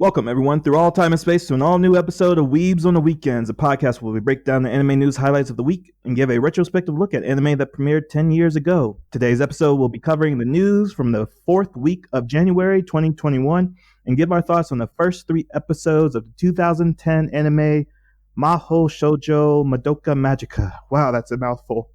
Welcome, everyone, through all time and space to an all-new episode of Weebs on the Weekends, a podcast where we break down the anime news highlights of the week and give a retrospective look at anime that premiered 10 years ago. Today's episode will be covering the news from the fourth week of January 2021 and give our thoughts on the first 3 episodes of the 2010 anime Mahou Shoujo Madoka Magica. Wow, that's a mouthful.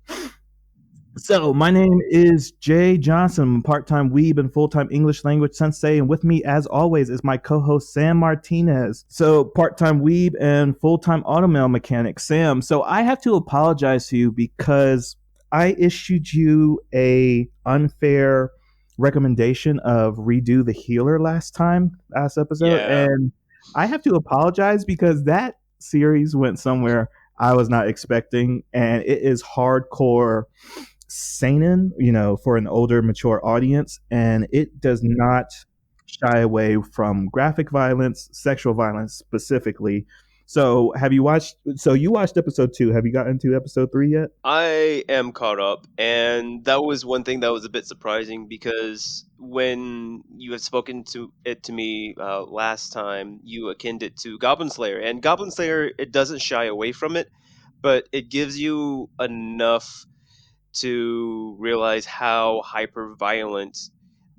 So, my name is Jay Johnson. I'm a part-time weeb and full-time English language sensei, and with me, as always, is my co-host Sam Martinez. So, part-time weeb and full-time automail mechanic, Sam. So, I have to apologize to you because I issued you a unfair recommendation of Redo the Healer last episode, and I have to apologize because that series went somewhere I was not expecting, and it is hardcore seinen, for an older, mature audience, and it does not shy away from graphic violence, sexual violence specifically. So, you watched episode 2. Have you gotten to episode 3 yet? I am caught up, and that was one thing that was a bit surprising because when you had spoken to me last time, you akined it to Goblin Slayer, and Goblin Slayer it doesn't shy away from it, but it gives you enough to realize how hyper violent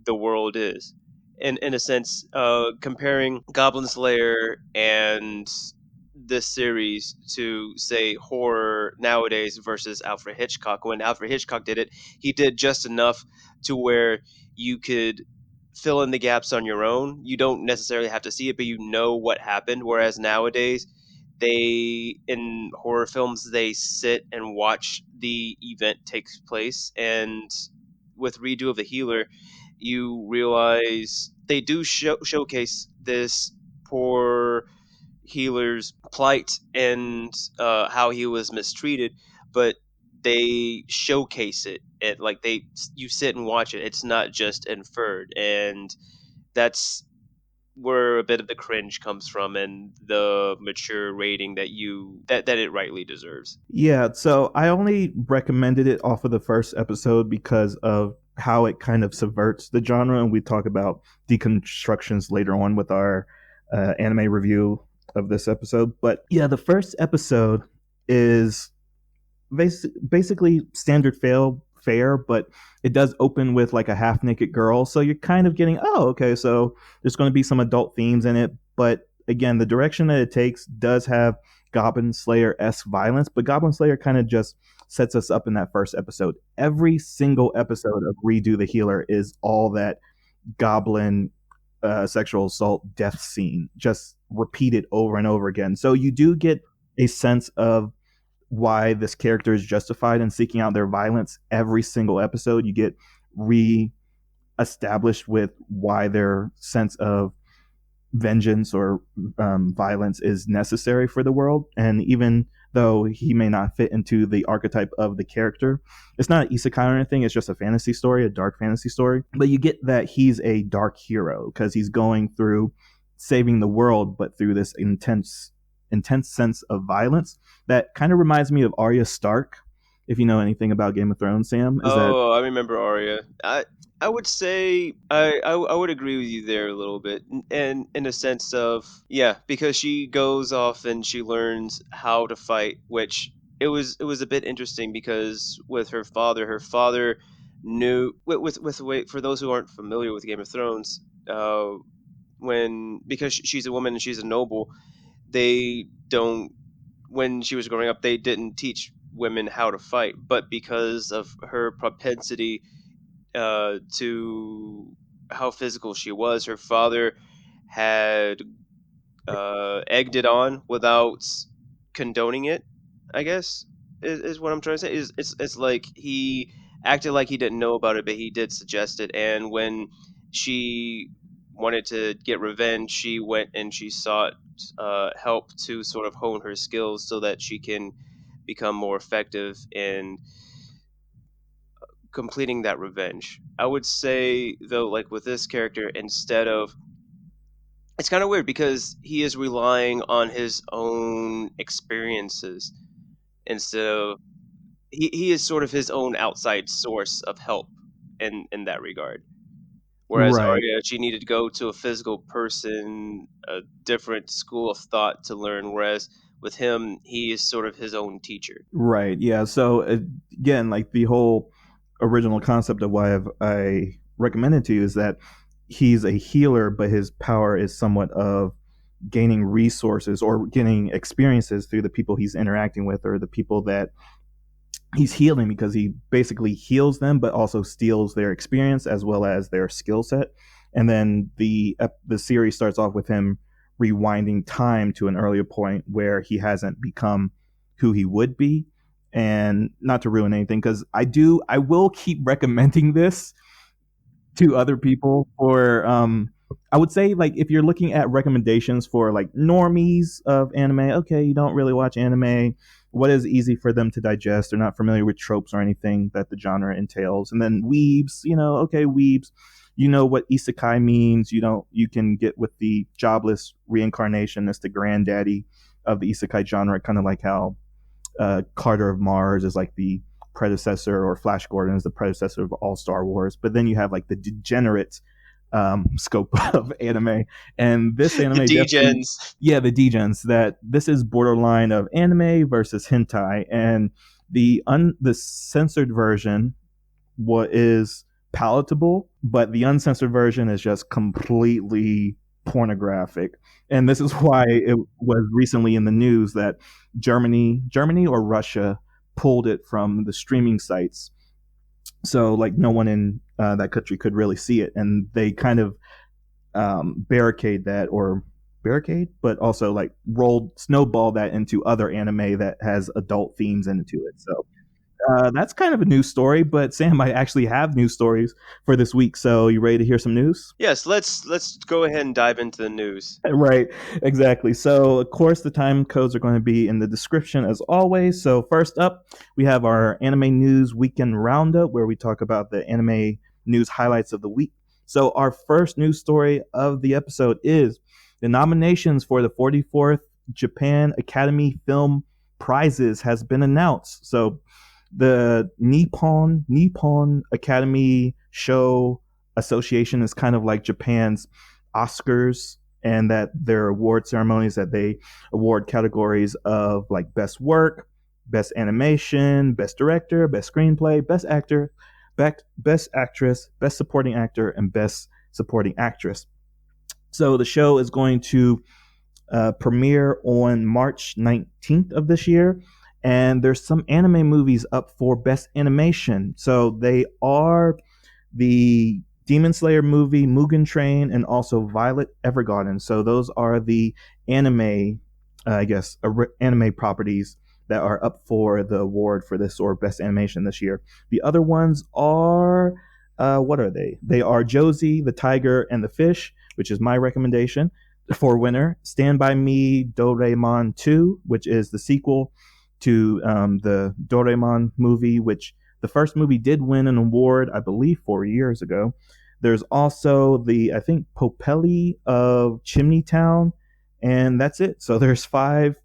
the world is. In a sense, comparing Goblin Slayer and this series to say horror nowadays versus Alfred Hitchcock. When Alfred Hitchcock did it, he did just enough to where you could fill in the gaps on your own. You don't necessarily have to see it, but you know what happened. Whereas nowadays, they in horror films they sit and watch the event takes place, and with Redo of the Healer, you realize they do showcase this poor healer's plight and how he was mistreated, but they showcase it like they you sit and watch it. It's not just inferred, and that's where a bit of the cringe comes from and the mature rating that it rightly deserves. Yeah, so I only recommended it off of the first episode because of how it kind of subverts the genre, and we talk about deconstructions later on with our anime review of this episode. But yeah, the first episode is basically standard fare, but it does open with like a half naked girl, so you're kind of getting, oh, okay, so there's going to be some adult themes in it. But again, the direction that it takes does have Goblin Slayer-esque violence, but Goblin Slayer kind of just sets us up in that first episode. Every single episode of Redo the Healer is all that goblin sexual assault death scene, just repeated over and over again. So you do get a sense of why this character is justified in seeking out their violence every single episode. You get re-established with why their sense of vengeance or violence is necessary for the world. And even though he may not fit into the archetype of the character, it's not an isekai or anything. It's just a fantasy story, a dark fantasy story. But you get that he's a dark hero because he's going through saving the world, but through this intense sense of violence that kind of reminds me of Arya Stark. If you know anything about Game of Thrones, Sam, is that Oh, I remember Arya. I would say I would agree with you there a little bit, and in a sense of yeah, because she goes off and she learns how to fight, which it was a bit interesting because with her father knew with wait for those who aren't familiar with Game of Thrones, when because she's a woman and she's a noble, they don't when she was growing up they didn't teach women how to fight, but because of her propensity to how physical she was, her father had egged it on without condoning it. I guess is what I'm trying to say. Is it's like he acted like he didn't know about it, but he did suggest it. And when she wanted to get revenge, she went and she sought help to sort of hone her skills so that she can become more effective in completing that revenge. I would say though, like with this character, instead of it's kind of weird because he is relying on his own experiences instead of he is sort of his own outside source of help in that regard. Whereas Right. Arya, she needed to go to a physical person, a different school of thought to learn. Whereas with him, he is sort of his own teacher. Right. Yeah. So again, like the whole original concept of why I recommended to you is that he's a healer, but his power is somewhat of gaining resources or getting experiences through the people he's interacting with or the people that he's healing, because he basically heals them but also steals their experience as well as their skill set. And then the series starts off with him rewinding time to an earlier point where he hasn't become who he would be. And not to ruin anything, because I will keep recommending this to other people for I would say, like, if you're looking at recommendations for like normies of anime, okay, you don't really watch anime, what is easy for them to digest, they're not familiar with tropes or anything that the genre entails. And then weebs, okay, weebs, you know what isekai means, you can get with the jobless reincarnation as the granddaddy of the isekai genre, kind of like how Carter of Mars is like the predecessor, or Flash Gordon is the predecessor of all Star Wars. But then you have like the degenerate scope of anime, and this The anime definitely, Degens. yeah, the degens. That this is borderline of anime versus hentai, and the censored version what is palatable, but the uncensored version is just completely pornographic. And this is why it was recently in the news that Germany or Russia pulled it from the streaming sites. So like no one in that country could really see it, and they kind of barricade that, or barricade, but also like snowball that into other anime that has adult themes into it. So that's kind of a news story, but Sam, I actually have news stories for this week. So you ready to hear some news? Yes, let's go ahead and dive into the news. Right, exactly. So, of course, the time codes are going to be in the description as always. So, first up, we have our anime news weekend roundup where we talk about the anime news highlights of the week. So, our first news story of the episode is the nominations for the 44th Japan Academy Film Prizes has been announced. So, the Nippon Academy Show Association is kind of like Japan's Oscars, and that their award ceremonies that they award categories of like best work, best animation, best director, best screenplay, best actor, best actress, best supporting actor, and best supporting actress. So the show is going to premiere on March 19th of this year. And there's some anime movies up for best animation. So they are the Demon Slayer movie, Mugen Train, and also Violet Evergarden. So those are the anime, anime properties that are up for the award for this, or best animation this year. The other ones are, what are they? They are Josie, the Tiger, and the Fish, which is my recommendation for winner. Stand By Me, Doraemon 2, which is the sequel to the Doraemon movie, which the first movie did win an award, I believe, 4 years ago. There's also I think, Popelli of Chimney Town, and that's it. So there's five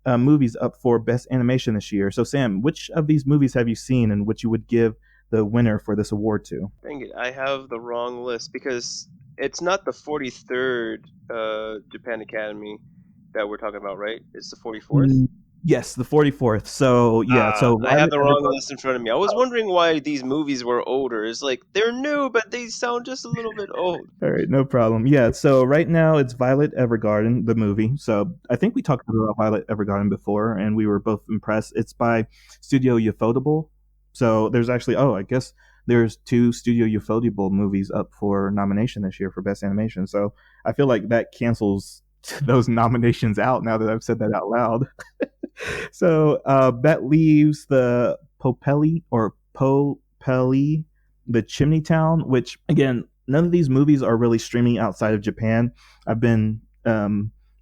movies up for Best Animation this year. So, Sam, which of these movies have you seen and which you would give the winner for this award to? Dang it, I have the wrong list because it's not the 43rd Japan Academy that we're talking about, right? It's the 44th. Mm, yes, the 44th. So, yeah, Ah, so I have Violet the wrong Evergarden. list in front of me. I was wondering why these movies were older. It's like they're new, but they sound just a little bit old. All right, no problem. Yeah, so right now it's Violet Evergarden, the movie. So I think we talked about Violet Evergarden before, and we were both impressed. It's by Studio Ufotable. So there's actually, I guess there's two Studio Ufotable movies up for nomination this year for Best Animation. So I feel like that cancels those nominations out now that I've said that out loud. So that leaves the Popelli, the Chimney Town, which again, none of these movies are really streaming outside of Japan. I've been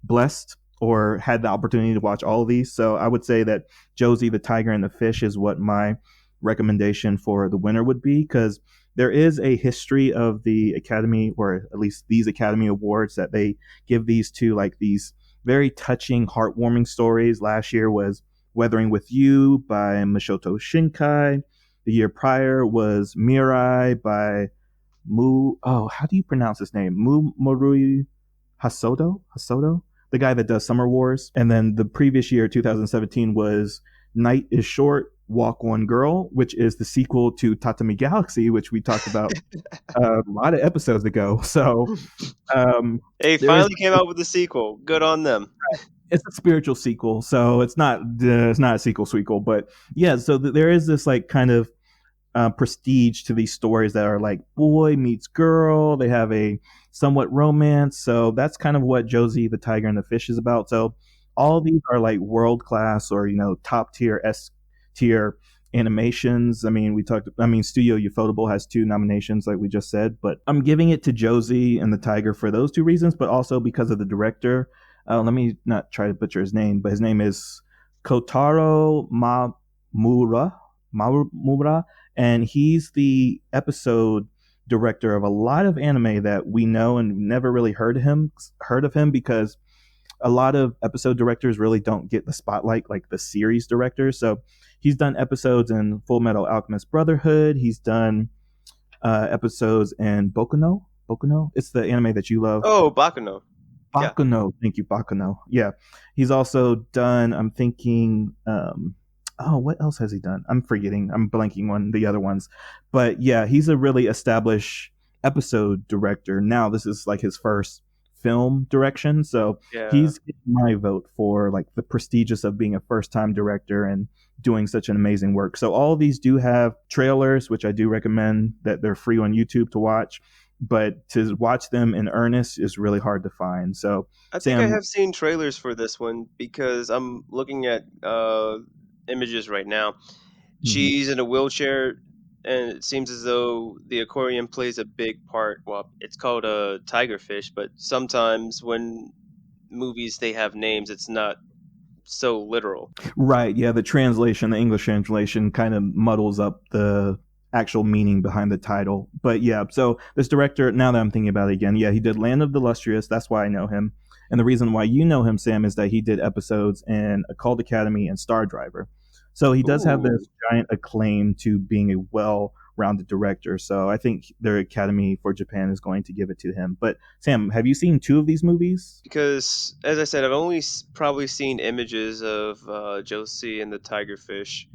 blessed or had the opportunity to watch all of these. So I would say that Josie, the Tiger, and the Fish is what my recommendation for the winner would be, because there is a history of the Academy, or at least these Academy Awards, that they give these to like these very touching, heartwarming stories. Last year was Weathering with You by Makoto Shinkai. The year prior was Mirai by how do you pronounce his name? Morui Hasodo, the guy that does Summer Wars. And then the previous year, 2017, was Night is Short, Walk One Girl, which is the sequel to Tatami Galaxy, which we talked about a lot of episodes ago. So um, They there is finally came out with a sequel. Good on them. it's a spiritual sequel, so it's not a sequel, but yeah. So there is this like kind of prestige to these stories that are like boy meets girl. They have a somewhat romance. So that's kind of what Josie the Tiger and the Fish is about. So all these are like world class or top tier S tier animations. I mean, Studio Ufotable has 2 nominations, like we just said, but I'm giving it to Josie and the Tiger for those 2 reasons, but also because of the director. Let me not try to butcher his name, but his name is Kotaro Mamura, and he's the episode director of a lot of anime that we know and never really heard of him because a lot of episode directors really don't get the spotlight like the series directors. So he's done episodes in Full Metal Alchemist Brotherhood. He's done episodes in Bokuno. It's the anime that you love. Oh, Bakuno. Yeah. Bakuno. Thank you, Bakuno. Yeah. He's also done, I'm thinking, what else has he done? I'm forgetting. I'm blanking on the other ones. But yeah, he's a really established episode director. Now this is like his first film direction. So Yeah. he's getting my vote for like the prestigious of being a first time director and doing such an amazing work. So all of these do have trailers, which I do recommend that they're free on YouTube to watch. But to watch them in earnest is really hard to find. So I think I Sam, have seen trailers for this one because I'm looking at images right now. mhm. She's in a wheelchair, and it seems as though the aquarium plays a big part. Well, it's called a tigerfish, but sometimes when movies they have names, it's not so literal. Right. Yeah. The English translation kind of muddles up the actual meaning behind the title. But yeah, so this director, now that I'm thinking about it again, yeah, he did Land of the Illustrious. That's why I know him. And the reason why you know him, Sam, is that he did episodes in Occult Academy and Star Driver. So he does have this Ooh, giant acclaim to being a well rounded director. So I think their Academy for Japan is going to give it to him. But Sam, have you seen 2 of these movies? because as I said, I've only probably seen images of Josie and the tigerfish.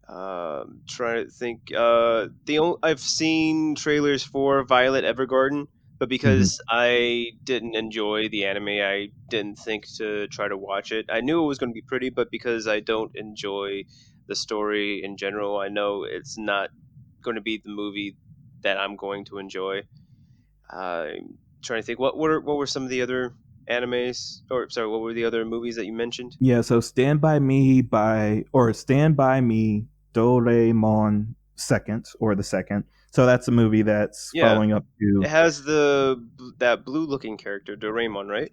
Trying to think. I've seen trailers for Violet Evergarden, but Mhm. because I didn't enjoy the anime, I didn't think to try to watch it. I knew it was going to be pretty, but because I don't enjoy the story in general, I know it's not going to be the movie that I'm going to enjoy. I'm trying to think. What were some of the other animes, or sorry, what were the other movies that you mentioned? Yeah, so Stand By Me Doraemon Second or the Second. So that's a movie that's Yeah, following up it to has that blue looking character, Doraemon, right?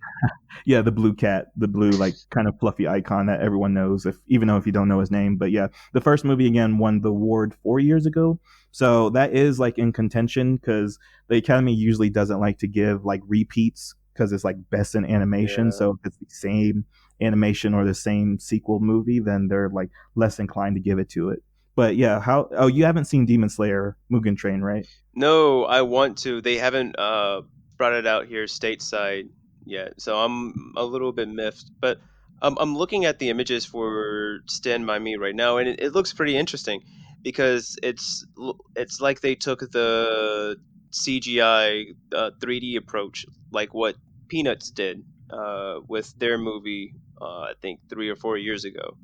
yeah, the blue cat, the blue like kind of fluffy icon that everyone knows if even though if you don't know his name. But yeah, the first movie again won the award 4 years ago. So that is like in contention because the Academy usually doesn't like to give like repeats because it's like best in animation. Yeah. So if it's the same animation or the same sequel movie, then they're like less inclined to give it to it. But yeah, you haven't seen Demon Slayer Mugen Train, right? No, I want to. They haven't brought it out here stateside yet, so I'm a little bit miffed. But I'm looking at the images for Stand By Me right now, and it looks pretty interesting because it's like they took the CGI 3D approach, like what Peanuts did with their movie, I think 3 or 4 years ago.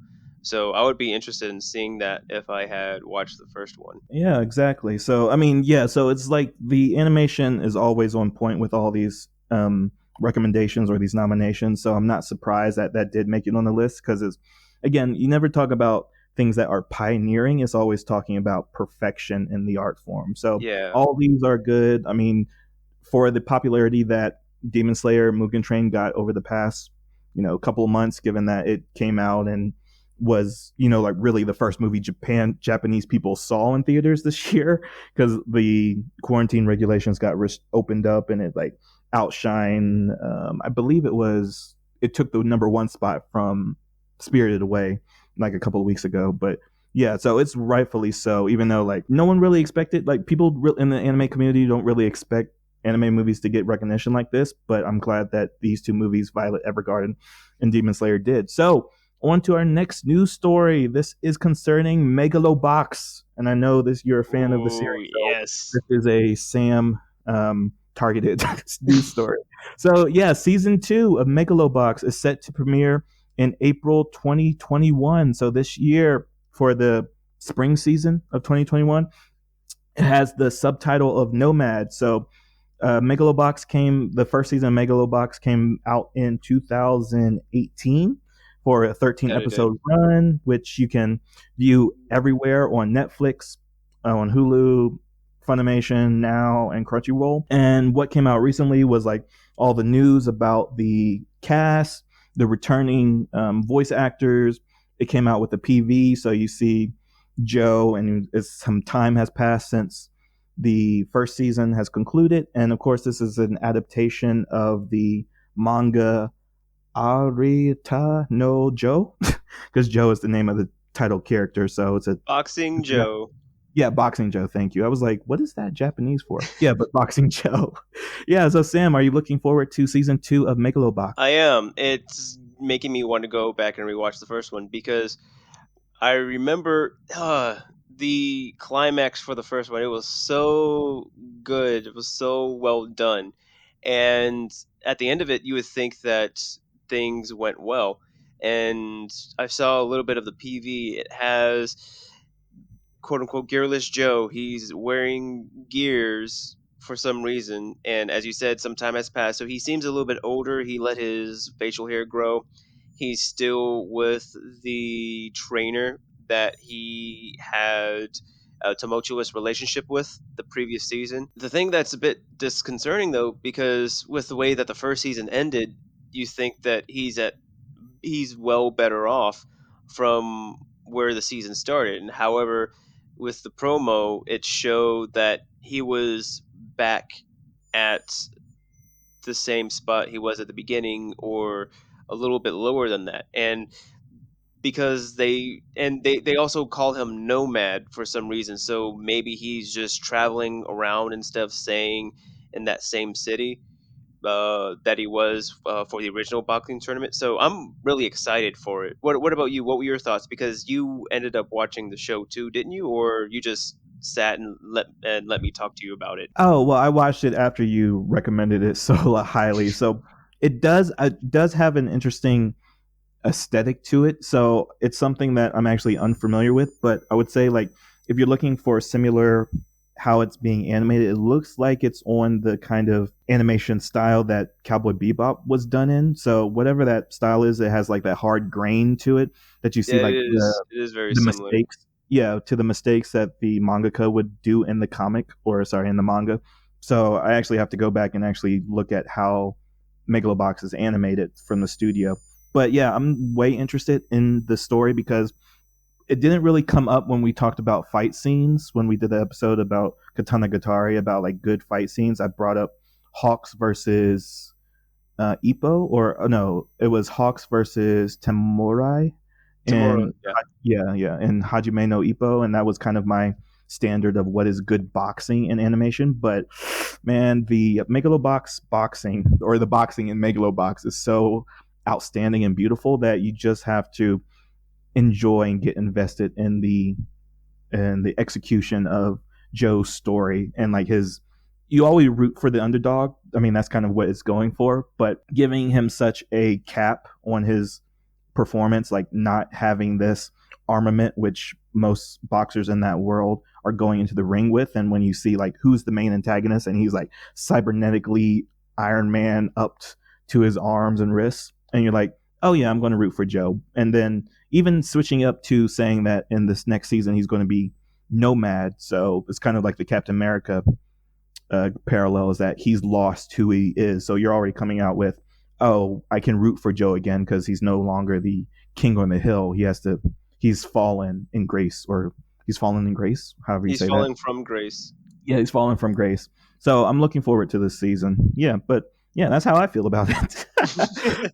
So I would be interested in seeing that if I had watched the first one. Yeah, exactly. So I mean, yeah, so it's like the animation is always on point with all these recommendations or these nominations. So I'm not surprised that that did make it on the list because it's again, you never talk about things that are pioneering. It's always talking about perfection in the art form. So Yeah. all these are good. I mean, for the popularity that Demon Slayer Mugen Train got over the past, couple of months, given that it came out and was, like really the first movie Japanese people saw in theaters this year because the quarantine regulations got opened up and it like outshine. I believe it took the number 1 spot from Spirited Away like a couple of weeks ago, but Yeah, so it's rightfully so, even though like no one really expected, like people in the anime community don't really expect anime movies to get recognition like this, but I'm glad that these two movies, Violet Evergarden and Demon Slayer, did. So on to our next news story. This is concerning Megalobox, and I know this you're a fan of the Ooh, series, so yes. this is a Sam targeted news story. So yeah, season 2 of Megalobox is set to premiere in April 2021. So this year, for the spring season of 2021, it has the subtitle of Nomad. So the first season of Megalobox came out in 2018 for a 13 That it did. episode run, which you can view everywhere on Netflix, on Hulu, Funimation now, and Crunchyroll. And what came out recently was like all the news about the cast, the returning voice actors. It came out with the PV, so you see Joe, and some time has passed since the first season has concluded. And of course, this is an adaptation of the manga Arita no Joe, because Joe is the name of the title character. So Boxing Joe. yeah, Boxing Joe. Thank you. I was like, what is that Japanese for? Yeah, but Boxing Joe. Yeah. So Sam, are you looking forward to season 2 of Megalobox? I am. It's making me want to go back and rewatch the first one because I remember the climax for the first one. It was so good. It was so well done. And at the end of it, you would think that things went well. And I saw a little bit of the PV. It has quote unquote gearless Joe. He's wearing gears for some reason. And as you said, some time has passed. So he seems a little bit older. He let his facial hair grow. He's still with the trainer that he had a tumultuous relationship with the previous season. The thing that's a bit disconcerting though, because with the way that the first season ended, you think that he's well better off from where the season started. And however, with the promo, it showed that he was back at the same spot he was at the beginning, or a little bit lower than that. And because they also call him nomad for some reason, so maybe he's just traveling around instead of staying in that same city that he was for the original boxing tournament. So I'm really excited for it. What about you? What were your thoughts? Because you ended up watching the show too, didn't you? Or you just sat and let me talk to you about it? Oh well, I watched it after you recommended it so highly. So it does have an interesting aesthetic to it. So it's something that I'm actually unfamiliar with, but I would say like if you're looking for similar how it's being animated, it looks like it's on the kind of animation style that Cowboy Bebop was done in. So whatever that style is, it has like that hard grain to it that you Yeah, see like it is very the similar. mistakes. Yeah, to the mistakes that the mangaka would do in the comic, or sorry, in the manga. So I actually have to go back and actually look at how Megalobox is animated from the studio. But yeah, I'm way interested in the story because it didn't really come up when we talked about fight scenes when we did the episode about Katana Gatari about like good fight scenes. I brought up Hawks versus Ippo, or no, it was Hawks versus Temurai, Tomorrow, and yeah. yeah, and Hajime no Ippo, and that was kind of my standard of what is good boxing in animation. But man, the Megalobox boxing, or the boxing in Megalobox, is so outstanding and beautiful that you just have to enjoy and get invested in the execution of Joe's story and like his. You always root for the underdog. I mean, that's kind of what it's going for, but giving him such a cap on his performance, like not having this armament, which most boxers in that world are going into the ring with. And when you see like who's the main antagonist, and he's like cybernetically Iron Man up to his arms and wrists, and you're like, oh yeah, I'm going to root for Joe. And then even switching up to saying that in this next season he's going to be nomad, so it's kind of like the Captain America parallel, is that he's lost who he is. So you're already coming out with, oh, I can root for Joe again because he's no longer the king on the hill. He's fallen in grace, or he's fallen in grace, however you He's say that. falling from grace. Yeah, he's fallen from grace. So I'm looking forward to this season. Yeah, but yeah, that's how I feel about it.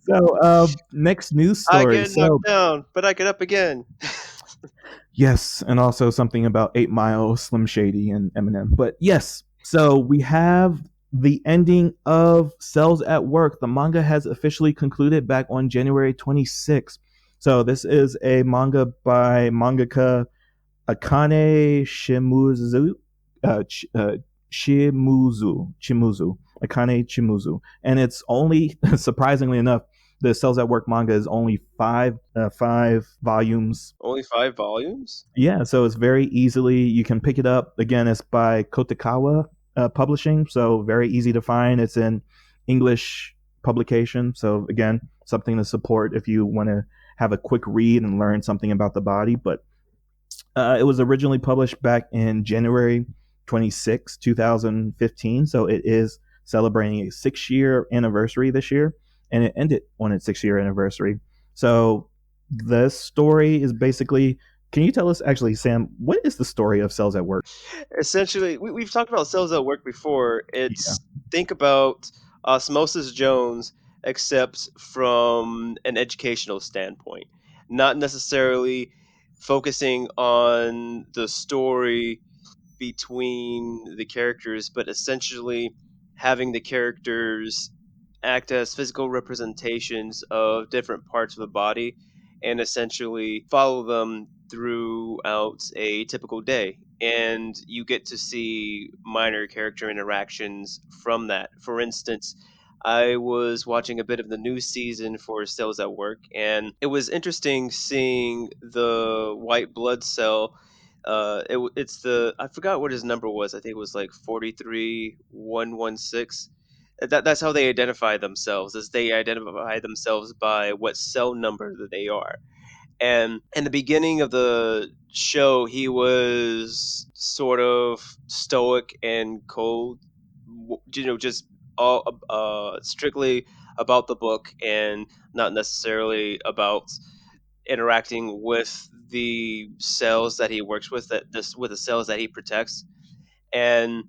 So next news I story. get So knocked down, but I get up again. Yes, and also something about 8 Mile, Slim Shady, and Eminem. But yes, so we have the ending of Cells at Work. The manga has officially concluded back on January 26th. So this is a manga by mangaka Akane Shimuzu, uh, Ch- uh, Chimuzu, Akane Chimuzu, and it's only surprisingly enough, the Cells at Work manga is only five volumes. Only 5 volumes? Yeah, so it's very easily you can pick it up. Again, it's by Kotakawa Publishing, so very easy to find. It's in English publication, so again, something to support if you want to have a quick read and learn something about the body. But it was originally published back in January 26, 2015. So it is celebrating a 6 year anniversary this year, and it ended on its 6 year anniversary. So the story is basically. Can you tell us, actually, Sam, what is the story of Cells at Work? Essentially, we've talked about cells at work before. Yeah. It's think about Osmosis Jones, except from an educational standpoint, not necessarily focusing on the story between the characters, but essentially having the characters act as physical representations of different parts of the body and essentially follow them throughout a typical day. And you get to see minor character interactions from that. For instance, I was watching a bit of the new season for Cells at Work, and it was interesting seeing the white blood cell. It's the I forgot what his number was. I think it was like 43116. That's how they identify themselves. As they identify themselves by what cell number that they are. And in the beginning of the show, he was sort of stoic and cold, just all strictly about the book and not necessarily about interacting with the cells that he works with, with the cells that he protects. And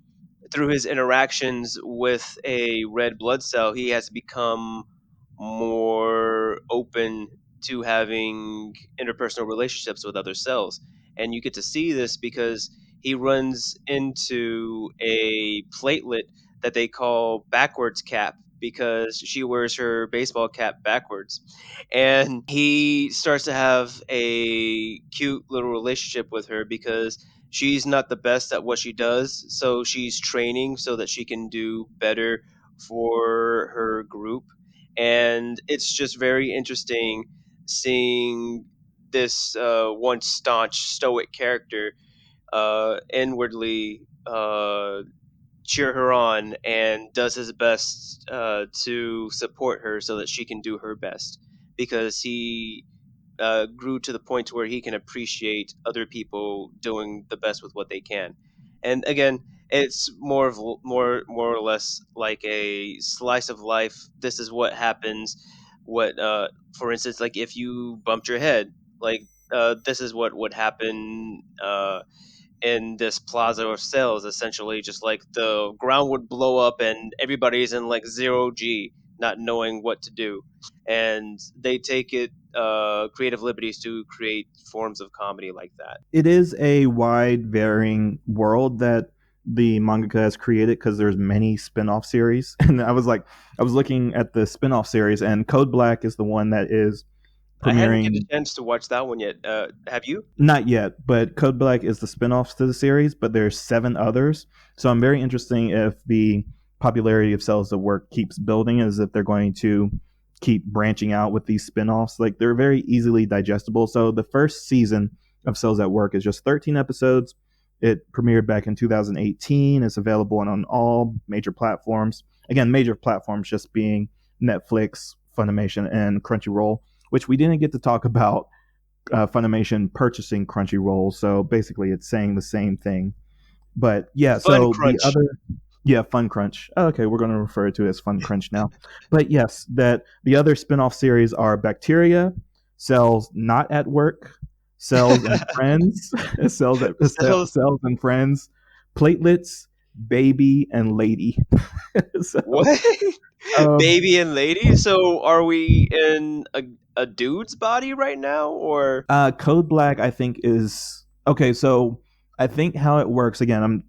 through his interactions with a red blood cell, he has become more open to having interpersonal relationships with other cells. And you get to see this because he runs into a platelet that they call backwards cap because she wears her baseball cap backwards. And he starts to have a cute little relationship with her because she's not the best at what she does, so she's training so that she can do better for her group. And it's just very interesting seeing this once staunch stoic character inwardly cheer her on and does his best to support her so that she can do her best because he grew to the point where he can appreciate other people doing the best with what they can. And again, it's more or less like a slice of life. This is what happens. What, for instance, like if you bumped your head, like this is what would happen in this plaza of cells. Essentially, just like the ground would blow up and everybody's in like zero G, not knowing what to do, and they take it creative liberties to create forms of comedy like that. It is a wide varying world that the mangaka has created because there's many spin-off series. And I was looking at the spin-off series, and Code Black is the one that is I hadn't get a premiering. chance to watch that one yet. Have you? Not yet, but Code Black is the spin-offs to the series, but there's 7 others. So I'm very interesting if the popularity of Cells at Work keeps building, as if they're going to keep branching out with these spin-offs. Like, they're very easily digestible. So the first season of Cells at Work is just 13 episodes. It premiered back in 2018. It's available on all major platforms. Again, major platforms just being Netflix, Funimation, and Crunchyroll, which we didn't get to talk about Funimation purchasing Crunchyroll. So basically, it's saying the same thing. But yeah, Fun so the Crunch. other, yeah, Fun Crunch. Oh, okay, we're going to refer to it as Fun Crunch now. But yes, that the other spin-off series are Bacteria, Cells Not at Work, Cells and Friends, Cells. Cells and Friends, Platelets, Baby, and Lady. So What? um, Baby and lady. So are we in a? a dude's body right now, or Code Black, I think, is okay. So I think how it works again.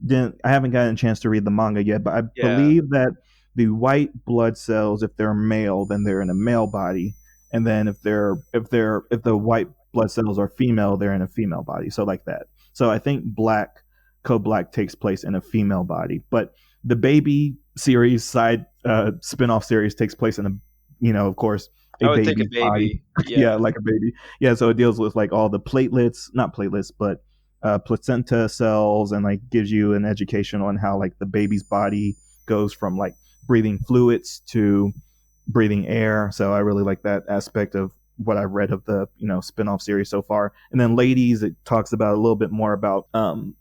I haven't gotten a chance to read the manga yet, but I yeah, believe that the white blood cells, if they're male, then they're in a male body, and then if the white blood cells are female, they're in a female body. So like that. So I think Code Black takes place in a female body, but the baby series side spin-off series takes place in a, of course, a I would think a baby's body. baby. Yeah, Yeah. like a baby. Yeah, so it deals with like all the platelets, not platelets, but placenta cells, and like gives you an education on how like the baby's body goes from like breathing fluids to breathing air. So I really like that aspect of what I've read of the spin-off series so far. And then Ladies, it talks about a little bit more about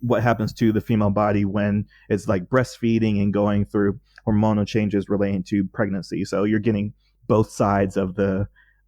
what happens to the female body when it's like breastfeeding and going through hormonal changes relating to pregnancy. So you're getting both sides of the,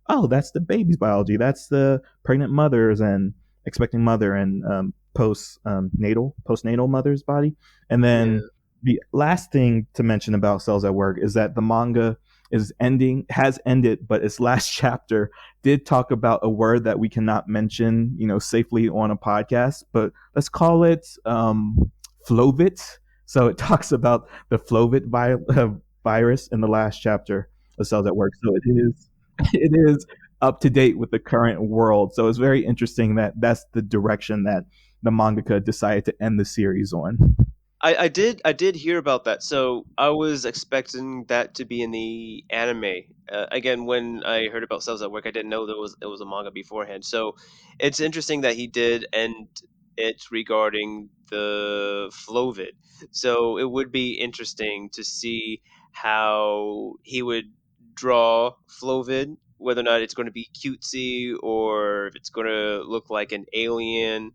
oh, that's the baby's biology, that's the pregnant mother's and expecting mother and postnatal mother's body. And Yeah. then the last thing to mention about Cells at Work is that the manga has ended, but its last chapter did talk about a word that we cannot mention, safely on a podcast, but let's call it Flovit. So it talks about the virus in the last chapter of Cells at Work. So it is it is up to date with the current world. So it's very interesting that that's the direction that the mangaka decided to end the series on. I did hear about that. So I was expecting that to be in the anime. Again, when I heard about Cells at Work, I didn't know there was it was a manga beforehand. So it's interesting that he did end it regarding the Flovid. So it would be interesting to see how he would draw Flovid, whether or not it's going to be cutesy or if it's going to look like an alien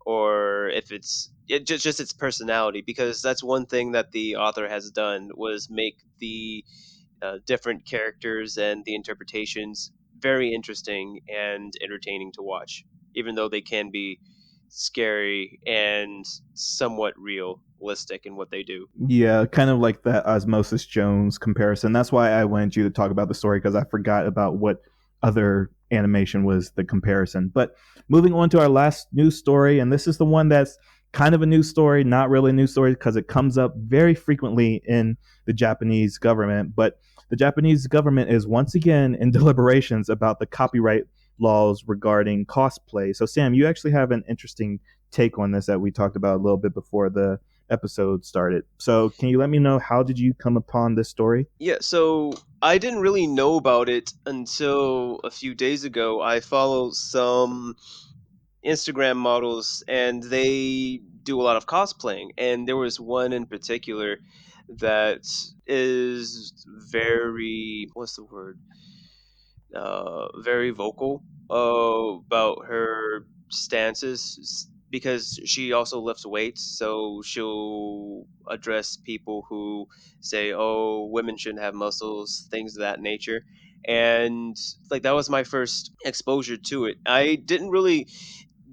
or if just its personality, because that's one thing that the author has done was make the different characters and the interpretations very interesting and entertaining to watch, even though they can be scary and somewhat realistic in what they do. Yeah, kind of like that Osmosis Jones comparison. That's why I wanted you to talk about the story, because I forgot about what other animation was the comparison. But moving on to our last news story, and this is the one that's kind of a news story, not really a news story, because it comes up very frequently in the Japanese government. But the Japanese government is once again in deliberations about the copyright laws regarding cosplay. So, Sam, you actually have an interesting take on this that we talked about a little bit before the episode started. So, can you let me know, how did you come upon this story? Yeah, so I didn't really know about it until a few days ago. I follow some Instagram models and they do a lot of cosplaying. And there was one in particular that is very, what's the word? Very vocal about her stances because she also lifts weights. So she'll address people who say, "Oh, women shouldn't have muscles," things of that nature. And like that was my first exposure to it. I didn't really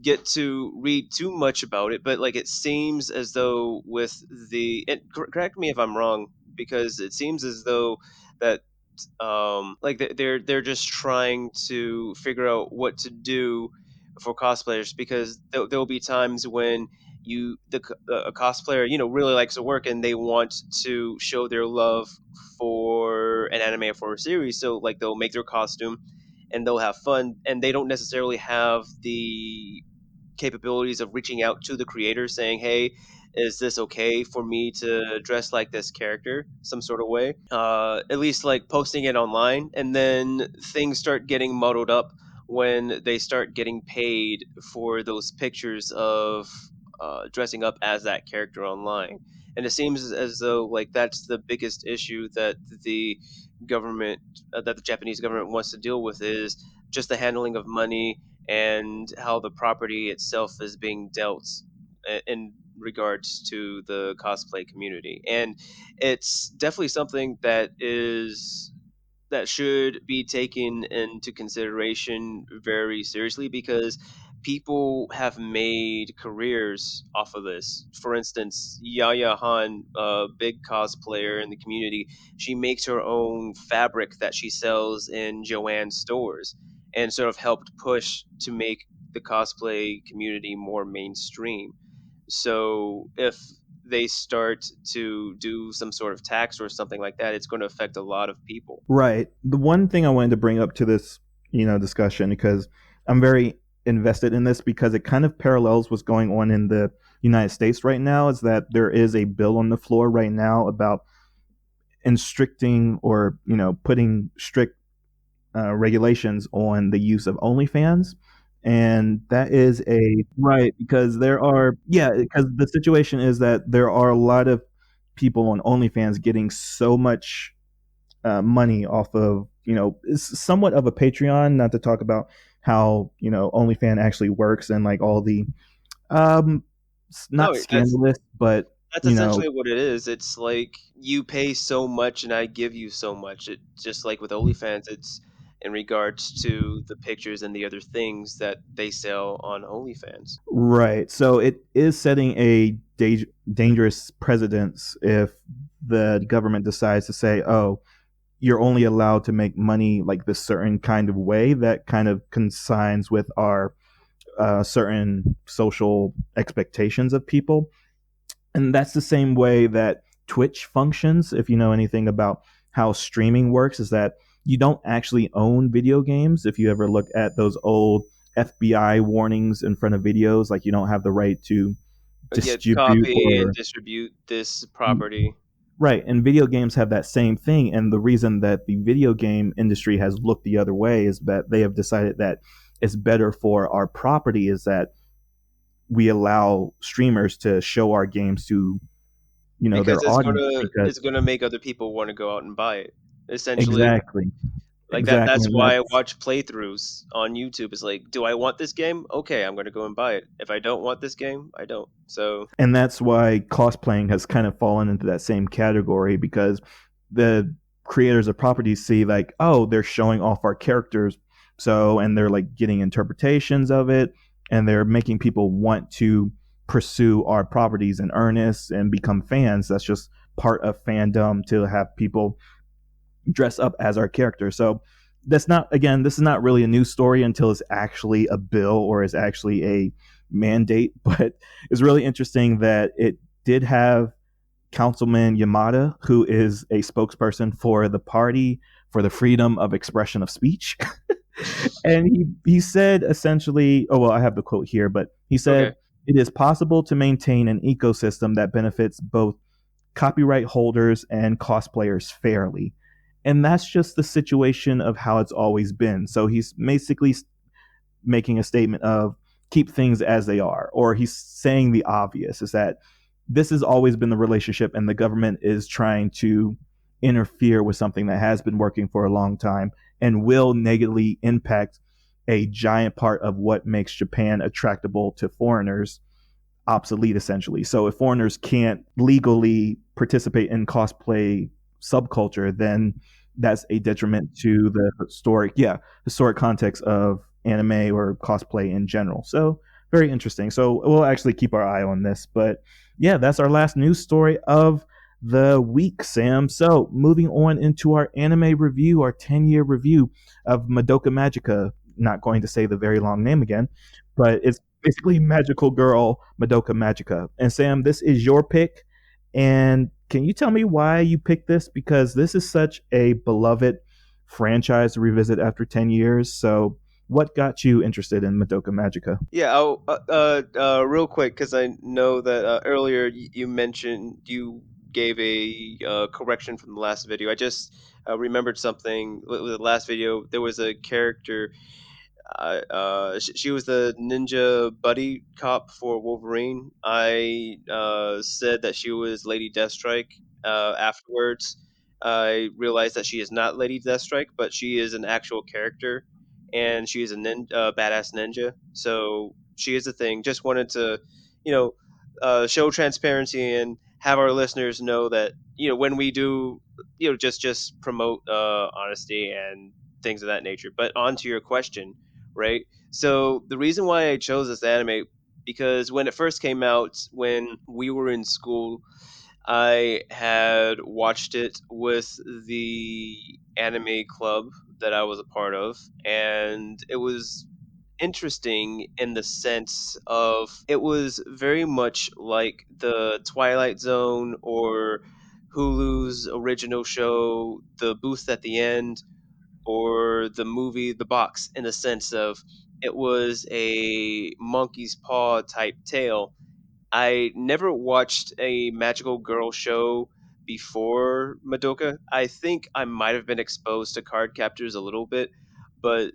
get to read too much about it, but like it seems as though with the and correct me if I'm wrong, because it seems as though that like they're just trying to figure out what to do for cosplayers, because there'll be times when a cosplayer really likes to work and they want to show their love for an anime or for a series, so like they'll make their costume and they'll have fun, and they don't necessarily have the capabilities of reaching out to the creator saying, "Hey, is this okay for me to dress like this character some sort of way?" At least like posting it online, and then things start getting muddled up when they start getting paid for those pictures of dressing up as that character online. And it seems as though like that's the biggest issue that the government, that the Japanese government wants to deal with, is just the handling of money and how the property itself is being dealt in regards to the cosplay community. And it's definitely something that should be taken into consideration very seriously, because people have made careers off of this. For instance, Yaya Han, a big cosplayer in the community, she makes her own fabric that she sells in Joanne stores. and sort of helped push to make the cosplay community more mainstream. So if they start to do some sort of tax or something like that, it's going to affect a lot of people. Right. The one thing I wanted to bring up to this, discussion, because I'm very invested in this, because it kind of parallels what's going on in the United States right now, is that there is a bill on the floor right now about constricting, or putting strict regulations on the use of OnlyFans. And that is a right, because because the situation is that there are a lot of people on OnlyFans getting so much money off of, it's somewhat of a Patreon, not to talk about how, OnlyFans actually works, and like all the, um, No, not scandalous, but, that's you know, essentially what it is. It's like you pay so much and I give you so much. It just like with OnlyFans, it's in regards to the pictures and the other things that they sell on OnlyFans. right. So it is setting a dangerous precedence if the government decides to say, oh, you're only allowed to make money like this certain kind of way that kind of consigns with our certain social expectations of people. And that's the same way that Twitch functions. If you know anything about how streaming works, is that you don't actually own video games. If you ever look at those old FBI warnings in front of videos, like you don't have the right to Yeah, distribute copy and or distribute this property. right. And video games have that same thing. And the reason that the video game industry has looked the other way is that they have decided that it's better for our property, is that we allow streamers to show our games to, Because their audience, because it's gonna make other people want to go out and buy it. Essentially, exactly, like that. exactly. That's And why I that's watch playthroughs on YouTube. It's like, do I want this game? Okay, I'm gonna go and buy it. If I don't want this game, I don't. So and that's why cosplaying has kind of fallen into that same category, because the creators of properties see like, oh, they're showing off our characters, so, and they're like getting interpretations of it, and they're making people want to pursue our properties in earnest and become fans. That's just part of fandom, to have people dress up as our character. So that's not, again, this is not really a news story until it's actually a bill or is actually a mandate. But it's really interesting that it did have Councilman Yamada, who is a spokesperson for the Party for the Freedom of Expression of Speech. And he said essentially, oh, well, I have the quote here, but he okay. said, it is possible to maintain an ecosystem that benefits both copyright holders and cosplayers fairly. And that's just the situation of how it's always been. So he's basically making a statement of keep things as they are, or he's saying the obvious, is that this has always been the relationship, and the government is trying to interfere with something that has been working for a long time and will negatively impact a giant part of what makes Japan attractable to foreigners obsolete, essentially. So if foreigners can't legally participate in cosplay subculture, then that's a detriment to the historic context of anime or cosplay in general. So very interesting. So we'll actually keep our eye on this. But yeah, that's our last news story of the week, Sam. So moving on into our anime review, our 10-year review of Madoka Magica. Not going to say the very long name again, but it's basically Magical Girl Madoka Magica. And Sam, this is your pick. And can you tell me why you picked this? Because this is such a beloved franchise to revisit after 10 years. So, what got you interested in Madoka Magica? Yeah, real quick, because I know that earlier you mentioned you gave a correction from the last video. I just remembered something with the last video. There was a character. She was the ninja buddy cop for Wolverine. I said that she was Lady Deathstrike. Afterwards, I realized that she is not Lady Deathstrike, but she is an actual character, and she is a badass ninja. So she is a thing. Just wanted to, you know, show transparency and have our listeners know that when we do, just promote honesty and things of that nature. But on to your question, right? So the reason why I chose this anime, because when it first came out, when we were in school, I had watched it with the anime club that I was a part of, and it was interesting in the sense of it was very much like the Twilight Zone or Hulu's original show, The Booth at the End, or the movie The Box, in the sense of it was a monkey's paw type tale. I never watched a magical girl show before Madoka. I think I might have been exposed to card captors a little bit, but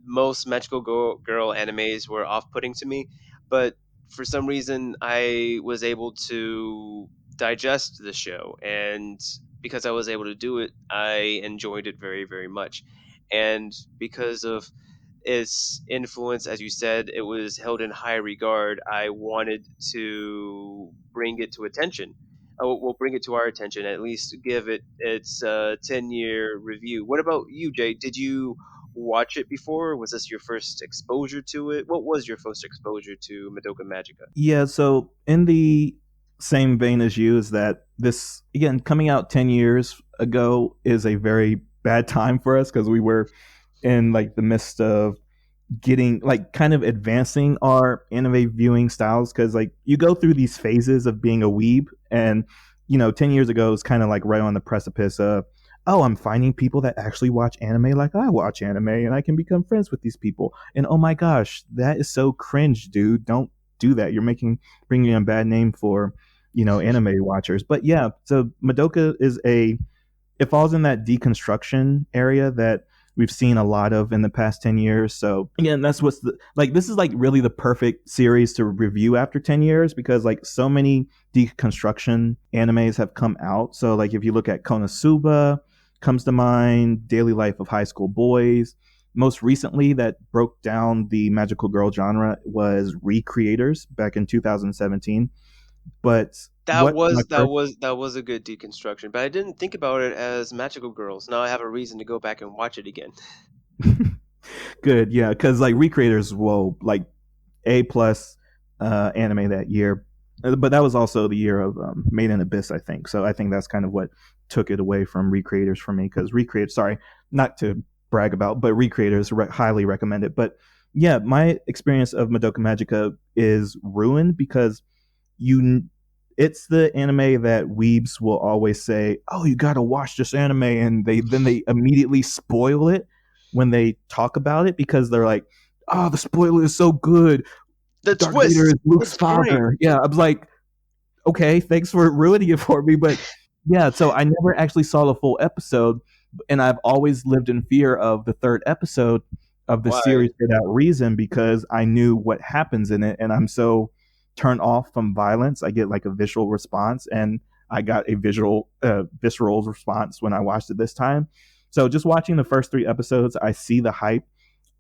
most magical girl animes were off putting to me. But for some reason, I was able to digest the show, and because I was able to do it, I enjoyed it very, very much. And because of its influence, as you said, it was held in high regard. I wanted to bring it to attention. We'll bring it to our attention, at least give it its 10-year review. What about you, Jay? Did you watch it before? Was this your first exposure to it? What was your first exposure to Madoka Magica? Yeah, so in the same vein as you, is that this, again, coming out 10 years ago is a very bad time for us because we were in like the midst of getting like kind of advancing our anime viewing styles, because like you go through these phases of being a weeb, and 10 years ago is kind of like right on the precipice of, oh, I'm finding people that actually watch anime like I watch anime, and I can become friends with these people, and oh my gosh, that is so cringe, dude, don't do that, you're bringing a bad name for anime watchers. But yeah, so Madoka is a it falls in that deconstruction area that we've seen a lot of in the past 10 years. So again, that's what's like, this is like really the perfect series to review after 10 years, because like so many deconstruction animes have come out. So like if you look at Konosuba comes to mind, Daily Life of High School Boys. Most recently that broke down the magical girl genre was Recreators back in 2017. But That what my was that first was that was a good deconstruction, but I didn't think about it as magical girls. Now I have a reason to go back and watch it again. good, yeah, because like Recreators, whoa, like A+ anime that year. But that was also the year of Made in Abyss, I think. So I think that's kind of what took it away from Recreators for me. Because Recreators, sorry, not to brag about, but Recreators highly recommend it. But yeah, my experience of Madoka Magica is ruined because you it's the anime that weebs will always say, "Oh, you got to watch this anime," and they immediately spoil it when they talk about it, because they're like, "Oh, the spoiler is so good. The Darth Vader is twist, Luke's it's great. father." Yeah, I was like, okay, thanks for ruining it for me. But yeah, so I never actually saw the full episode, and I've always lived in fear of the third episode of the Why? series for that reason, because I knew what happens in it, and I'm so turned off from violence. I get like a visual response, and I got a visceral response when I watched it this time. So just watching the first three episodes, I see the hype.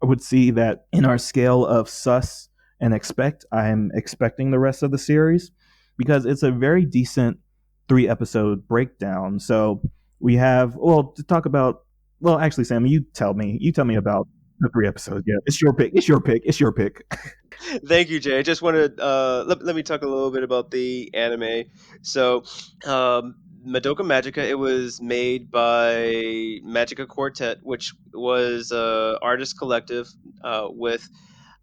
I would see that in our scale of sus and expect, I'm expecting the rest of the series, because it's a very decent 3 episode breakdown. So we have, well, to talk about, well, actually, Sam, you tell me about the 3 episodes. Yeah, it's your pick. It's your pick. It's your pick. Thank you, Jay. I just want to let me talk a little bit about the anime. So, um, Madoka Magica, it was made by Magica Quartet, which was a artist collective with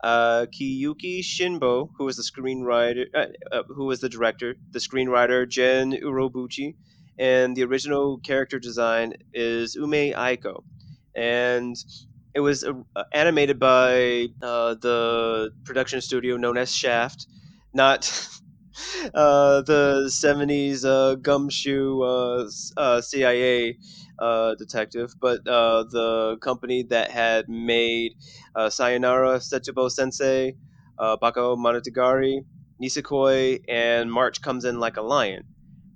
Kiyuki Shinbo, who was the screenwriter, who was the director, the screenwriter Jen Urobuchi, and the original character design is Ume Aiko, and it was animated by the production studio known as Shaft, not the '70s gumshoe CIA detective, but the company that had made Sayonara Setsubo Sensei, Bako Monogatari, Nisekoi, and March Comes In Like a Lion.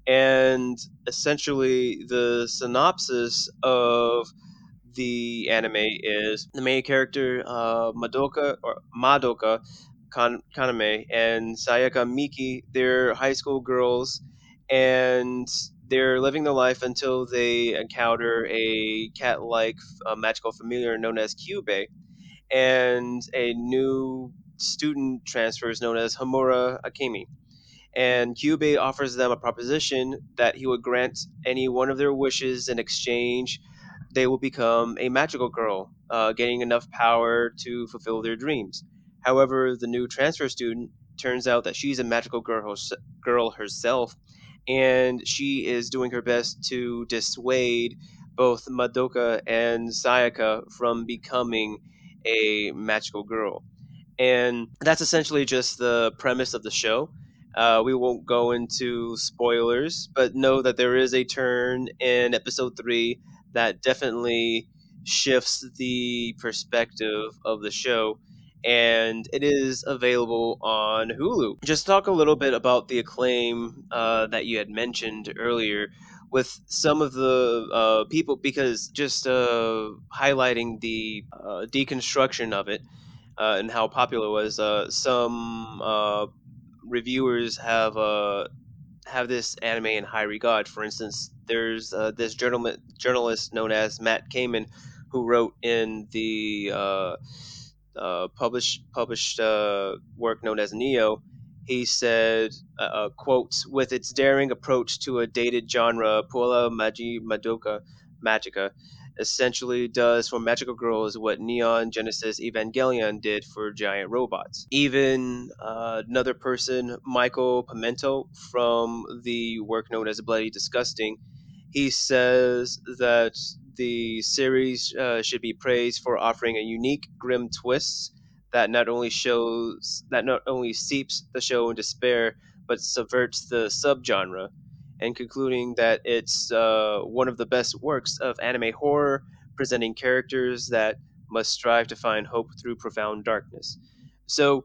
And essentially, the synopsis of the anime is the main character, Madoka Kaname and Sayaka Miki. They're high school girls, and they're living their life until they encounter a cat-like magical familiar known as Kyubey, and a new student transfers known as Hamura Akemi. and Kyubey offers them a proposition that he would grant any one of their wishes in exchange. They will become a magical girl, gaining enough power to fulfill their dreams. However, the new transfer student turns out that she's a magical girl herself, and she is doing her best to dissuade both Madoka and Sayaka from becoming a magical girl. And that's essentially just the premise of the show. We won't go into spoilers, but know that there is a turn in episode 3 that definitely shifts the perspective of the show, and it is available on Hulu. Just talk a little bit about the acclaim that you had mentioned earlier with some of the people, because just highlighting the deconstruction of it and how popular it was. Some reviewers have this anime in high regard. For instance, there's this journalist known as Matt Kamen, who wrote in the published work known as Neo. He said, "Quote: With its daring approach to a dated genre, Puella Madoka Magica essentially does for magical girls what Neon Genesis Evangelion did for giant robots." Even another person, Michael Pimento, from the work known as Bloody Disgusting, he says that the series should be praised for offering a unique, grim twist that not only seeps the show in despair, but subverts the subgenre, and concluding that it's one of the best works of anime horror, presenting characters that must strive to find hope through profound darkness. So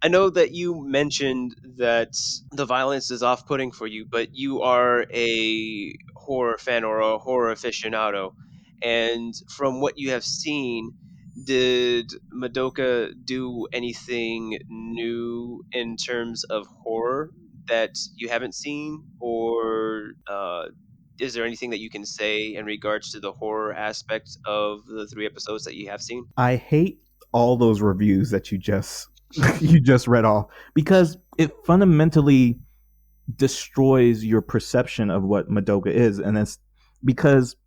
I know that you mentioned that the violence is off putting for you, but you are a horror fan or a horror aficionado. And from what you have seen, did Madoka do anything new in terms of horror that you haven't seen? Or is there anything that you can say in regards to the horror aspect of the 3 episodes that you have seen? I hate all those reviews that you just you just read off because it fundamentally destroys your perception of what Madoka is, and it's because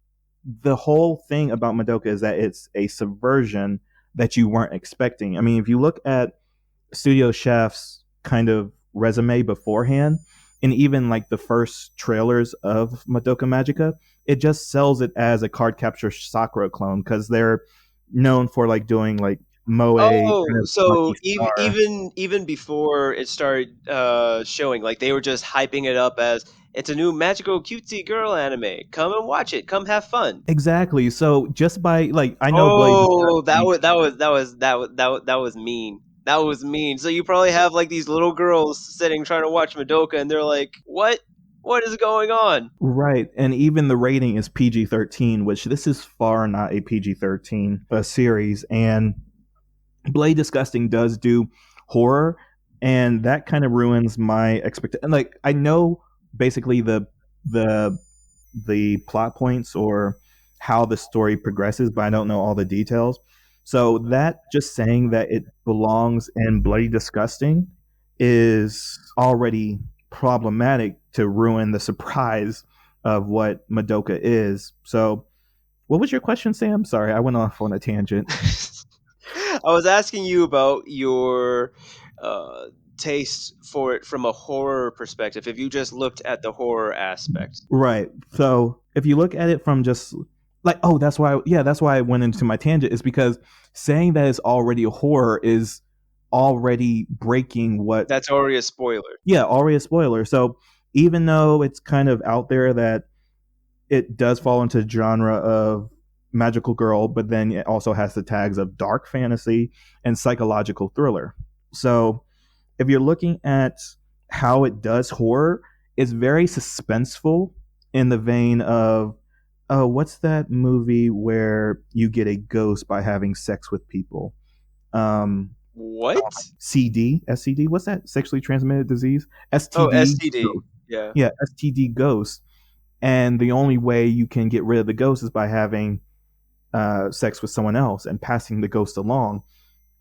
the whole thing about Madoka is that it's a subversion that you weren't expecting. I mean, if you look at Studio Chef's kind of resume beforehand, and even like the first trailers of Madoka Magica, it just sells it as a card capture Sakura clone because they're known for like doing like moe kind Oh, of so smarmy star. even before it started showing, like they were just hyping it up as it's a new magical cutesy girl anime. Come and watch it. Come have fun. Exactly. So just by like, I know Blade Oh, Disgusting. that was mean. That was mean. So you probably have like these little girls sitting trying to watch Madoka, and they're like, "What? What is going on?" Right, and even the rating is PG-13, which this is far not a PG-13 series. And Blade Disgusting does do horror, and that kind of ruins my expectation. Like I know basically the the plot points or how the story progresses, but I don't know all the details. So that just saying that it belongs in Bloody Disgusting is already problematic to ruin the surprise of what Madoka is. So what was your question, Sam? Sorry, I went off on a tangent. I was asking you about your uh, taste for it from a horror perspective. If you just looked at the horror aspect, Right. So if you look at it from just like, oh, that's why, yeah, that's why I went into my tangent, is because saying that it's already a horror is already breaking what, that's already a spoiler. yeah, already a spoiler. So even though it's kind of out there that it does fall into the genre of magical girl, but then it also has the tags of dark fantasy and psychological thriller. So if you're looking at how it does horror, it's very suspenseful in the vein of, oh, what's that movie where you get a ghost by having sex with people? Um, What? CD, SCD, what's that? Sexually transmitted disease? Oh, STD. STD. Yeah. Yeah, STD ghost. And the only way you can get rid of the ghost is by having sex with someone else and passing the ghost along.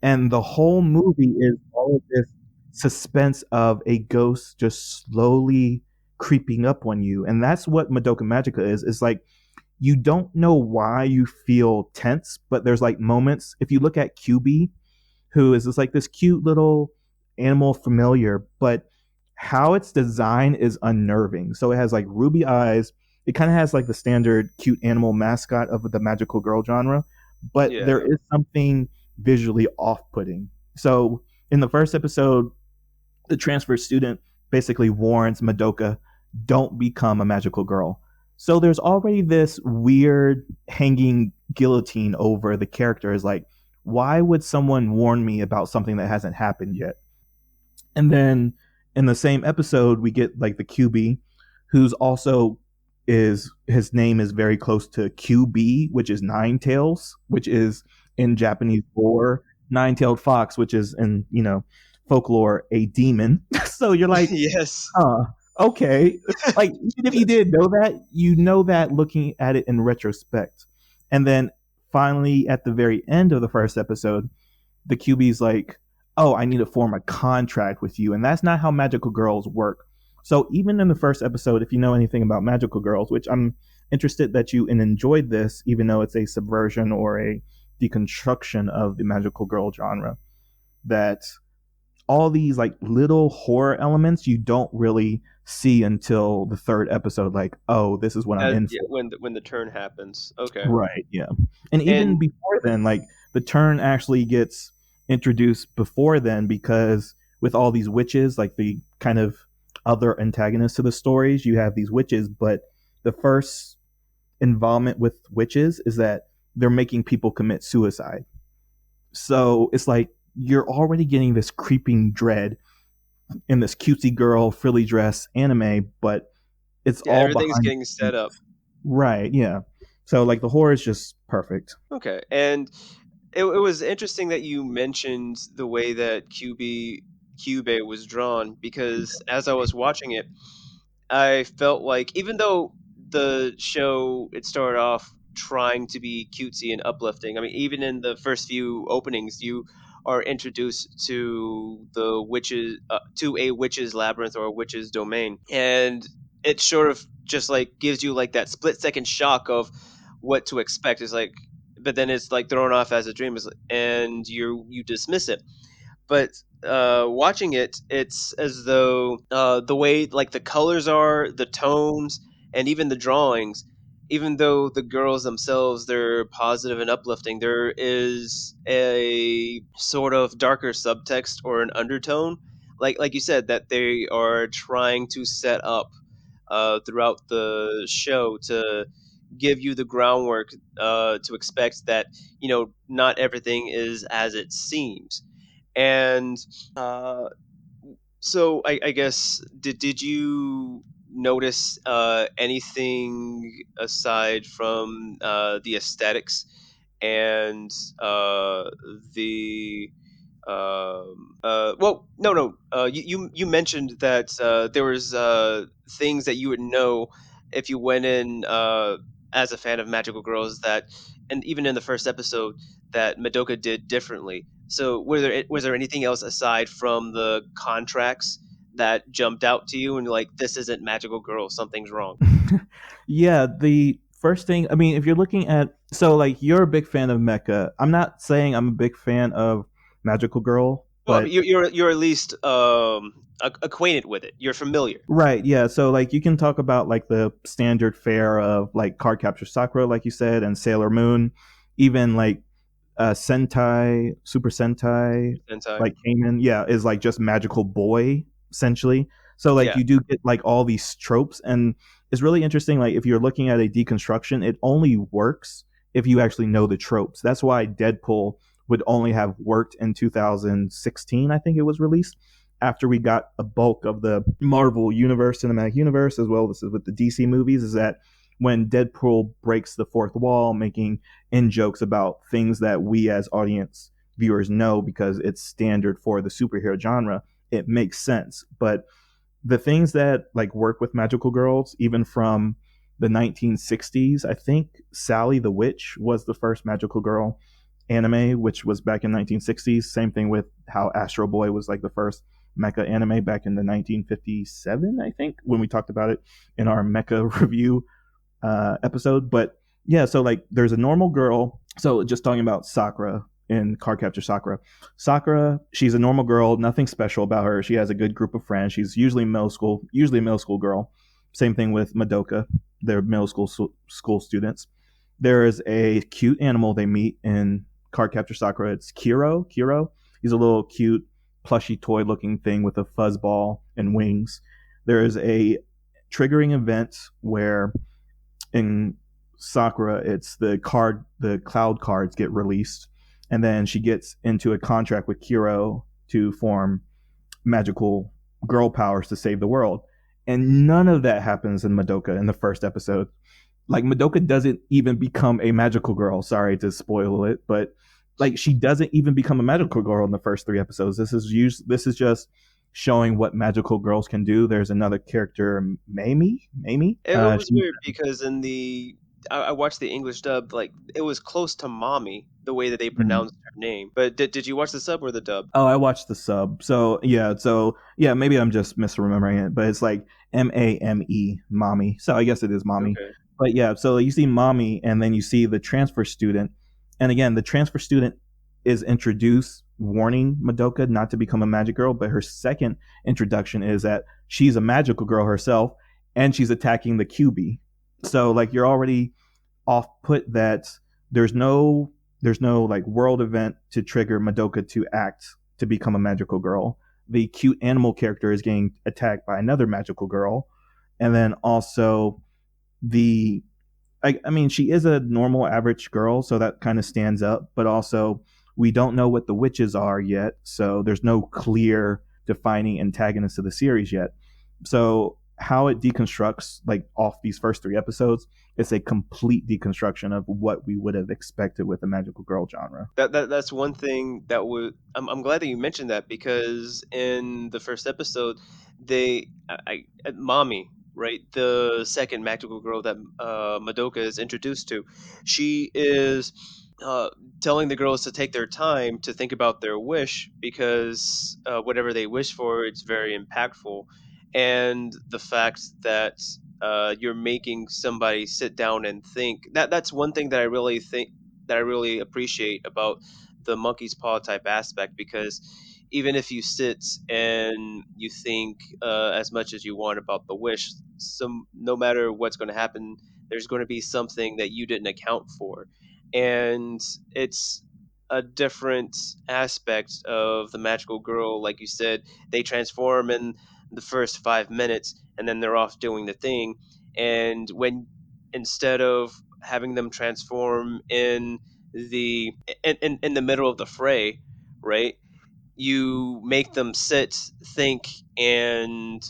And the whole movie is all of this. suspense of a ghost just slowly creeping up on you. And that's what Madoka Magica is. It's like you don't know why you feel tense, but there's like moments. If you look at QB, who is just like this cute little animal familiar, but how it's designed is unnerving. So it has like ruby eyes. It kind of has like the standard cute animal mascot of the magical girl genre, but there Yeah. is something visually off putting. So in the first episode, the transfer student basically warns Madoka, don't become a magical girl. So there's already this weird hanging guillotine over the character. Is like, why would someone warn me about something that hasn't happened yet? And then in the same episode, we get like the QB, who's also is his name is very close to QB, which is Nine Tails, which is in Japanese lore Nine Tailed Fox, which is in folklore a demon. So you're like, Yes. huh, okay. Like even if you Yes. didn't know that, you know that looking at it in retrospect. And then finally, at the very end of the first episode, the QB's like, oh, I need to form a contract with you. And that's not how magical girls work. So even in the first episode, if you know anything about magical girls, which I'm interested that you enjoyed this, even though it's a subversion or a deconstruction of the magical girl genre, that all these like little horror elements you don't really see until the third episode. Like, oh, this is what I'm in Yeah, for. when the turn happens. Okay. Right. Yeah. And even And before then, like the turn actually gets introduced before then because with all these witches, like the kind of other antagonists to the stories, you have these witches, but the first involvement with witches is that they're making people commit suicide. So it's like you're already getting this creeping dread in this cutesy girl frilly dress anime, but it's yeah, all everything's behind getting the set up. scenes. Right, yeah. So like the horror is just perfect. Okay. And it was interesting that you mentioned the way that Cube was drawn because as I was watching it, I felt like even though the show it started off trying to be cutesy and uplifting, I mean, even in the first few openings, you are introduced to the witches to a witch's labyrinth or a witch's domain, and it sort of just like gives you like that split-second shock of what to expect. It's like, but then it's like thrown off as a dream, and you dismiss it. But watching it, it's as though the way like the colors are, the tones, and even the drawings, even though the girls themselves they're positive and uplifting, there is a sort of darker subtext or an undertone, like you said, that they are trying to set up throughout the show to give you the groundwork to expect that not everything is as it seems. And uh, so I guess did you notice anything aside from the aesthetics and the well, no, no. You mentioned that there was things that you would know if you went in as a fan of magical girls that, and even in the first episode, that Madoka did differently. So, was there anything else aside from the contracts that jumped out to you and like this isn't magical girl, something's wrong? Yeah, the first thing, I mean, if you're looking at, so like you're a big fan of mecha. I'm not saying I'm a big fan of Magical Girl, Well, I mean, but you're at least acquainted with it. You're familiar. right, yeah. So like you can talk about like the standard fare of like Card Capture Sakura, like you said, and Sailor Moon, even like Sentai, Super Sentai, Hentai. like Kamen, yeah, is like just magical boy essentially. So like Yeah. you do get like all these tropes, and it's really interesting. Like if you're looking at a deconstruction, it only works if you actually know the tropes. That's why Deadpool would only have worked in 2016, I think it was released. After we got a bulk of the Marvel universe, cinematic universe, as well as with the DC movies, is that when Deadpool breaks the fourth wall, making in jokes about things that we as audience viewers know because it's standard for the superhero genre, it makes sense. But the things that like work with magical girls, even from the 1960s, I think Sally the Witch was the first magical girl anime, which was back in 1960s. Same thing with how Astro Boy was like the first mecha anime back in the 1957, I think, when we talked about it in our mecha review episode. But yeah, so like there's a normal girl. So just talking about Sakura in Cardcaptor Sakura. Sakura, she's a normal girl, nothing special about her. She has a good group of friends. She's usually usually a middle school girl. Same thing with Madoka. They're middle school students. There is a cute animal they meet in Cardcaptor Sakura. It's Kiro. Kiro. He's a little cute plushy toy looking thing with a fuzzball and wings. There is a triggering event where in Sakura, it's the cloud cards get released, and then she gets into a contract with Kiro to form magical girl powers to save the world. And none of that happens in Madoka in the first episode. Like Madoka doesn't even become a magical girl. Sorry to spoil it, but like she doesn't even become a magical girl in the first 3 episodes. This is just showing what magical girls can do. There's another character, Mamie. It was weird because in the I watched the English dub, like it was close to mommy the way that they Mhm. pronounced her name. But did you watch the sub or the dub? Oh, I watched the sub. So yeah, maybe I'm just misremembering it, but it's like Mame, mommy. So I guess it is mommy. Okay. But yeah, so you see mommy, and then you see the transfer student, and again, the transfer student is introduced warning Madoka not to become a magic girl, but her second introduction is that she's a magical girl herself, and she's attacking the QB. So like you're already off put that there's no there's no like world event to trigger Madoka to act to become a magical girl. The cute animal character is getting attacked by another magical girl, and then also the I mean she is a normal average girl, so that kind of stands up. But also we don't know what the witches are yet, so there's no clear defining antagonist of the series yet. So how it deconstructs like off these first 3 episodes, it's a complete deconstruction of what we would have expected with the magical girl genre. That's one thing that would I'm glad that you mentioned that because in the first episode mommy, right, the second magical girl that Madoka is introduced to, she is uh, telling the girls to take their time to think about their wish because whatever they wish for, it's very impactful. And the fact that you're making somebody sit down and think, that's one thing that I really appreciate about the monkey's paw type aspect, because even if you sit and you think as much as you want about the wish, no matter what's going to happen, there's going to be something that you didn't account for, and it's a different aspect of the magical girl. Like you said, they transform in the first 5 minutes, and then they're off doing the thing. And when instead of having them transform the in the middle of the fray, right? You make them sit, think, and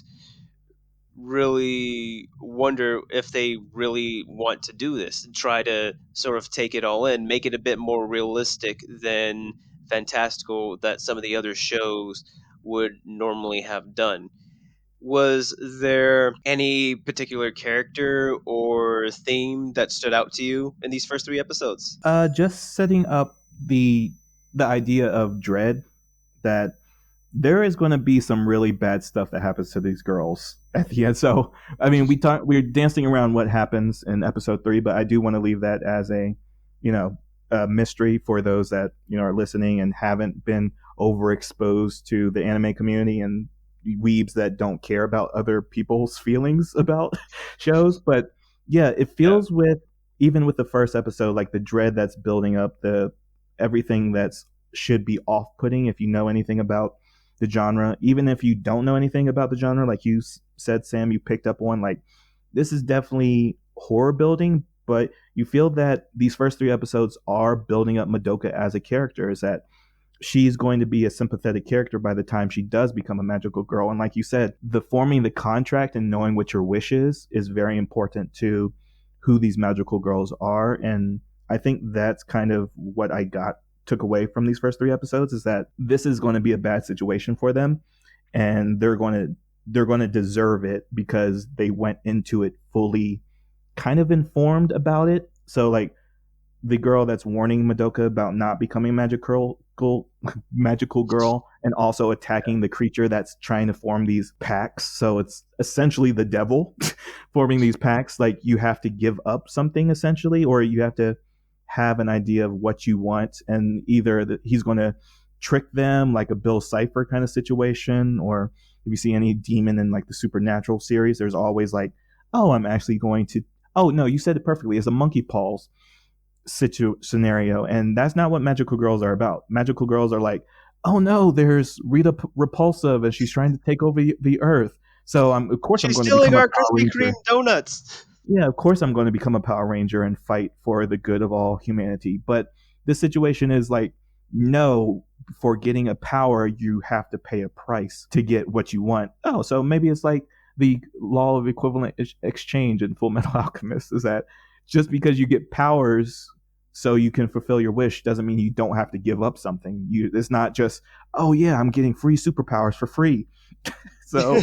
really wonder if they really want to do this. Try to sort of take it all in, make it a bit more realistic than fantastical that some of the other shows would normally have done. Was there any particular character or theme that stood out to you in these first 3 episodes? Just setting up the idea of dread that there is going to be some really bad stuff that happens to these girls at the end. So, I mean, we're dancing around what happens in episode 3, but I do want to leave that as you know, a mystery for those that are listening and haven't been overexposed to the anime community and weebs that don't care about other people's feelings about shows. But yeah, it Yeah. feels with even with the first episode, like the dread that's building up, the everything that's should be off-putting if you know anything about the genre. Even if you don't know anything about the genre, like you said, Sam, you picked up on like this is definitely horror building, but you feel that these first 3 episodes are building up Madoka as a character. Is that she's going to be a sympathetic character by the time she does become a magical girl. And like you said, the forming the contract and knowing what your wish is very important to who these magical girls are. And I think that's kind of what I took away from these first 3 episodes, is that this is going to be a bad situation for them, and they're going to deserve it because they went into it fully kind of informed about it. So like the girl that's warning Madoka about not becoming magical magical girl and also attacking the creature that's trying to form these packs. So it's essentially the devil forming these packs. Like you have to give up something essentially, or you have to have an idea of what you want, and either he's going to trick them like a Bill Cipher kind of situation, or if you see any demon in like the Supernatural series, there's always like, oh, I'm actually going to. Oh no, you said it perfectly. It's a monkey paws scenario, and that's not what magical girls are about. Magical girls are like, oh no, there's Rita Repulsive and she's trying to take over the earth, so of course I'm She's going to stealing become a our Power Krispy Kreme Ranger. donuts. Yeah, of course I'm going to become a Power Ranger and fight for the good of all humanity. But this situation is like, no, for getting a power, you have to pay a price to get what you want. Oh, so maybe it's like the law of equivalent exchange in Full Metal Alchemist, is that just because you get powers so you can fulfill your wish doesn't mean you don't have to give up something. It's not just, oh yeah, I'm getting free superpowers for free. So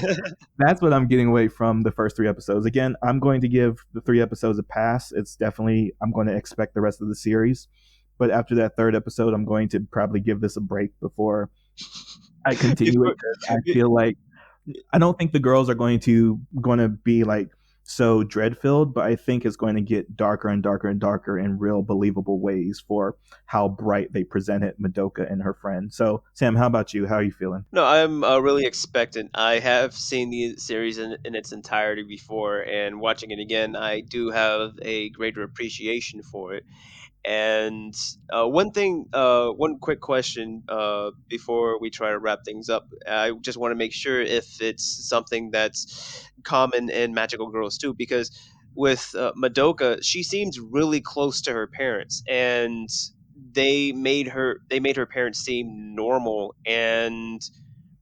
that's what I'm getting away from the first three episodes. Again, I'm going to give the three episodes a pass. It's definitely, I'm going to expect the rest of the series. But after that third episode, I'm going to probably give this a break before I continue it, Before, because I feel like I don't think the girls are going to be like so dread filled, but I think it's going to get darker and darker and darker in real believable ways for how bright they presented Madoka and her friend. So, Sam, how about you? How are you feeling? no, I'm really expectant. I have seen the series in its entirety before, and watching it again, I do have a greater appreciation for it. And one quick question before we try to wrap things up. I just want to make sure if it's something that's common in Magical Girls too, because with Madoka, she seems really close to her parents, and they made her parents seem normal and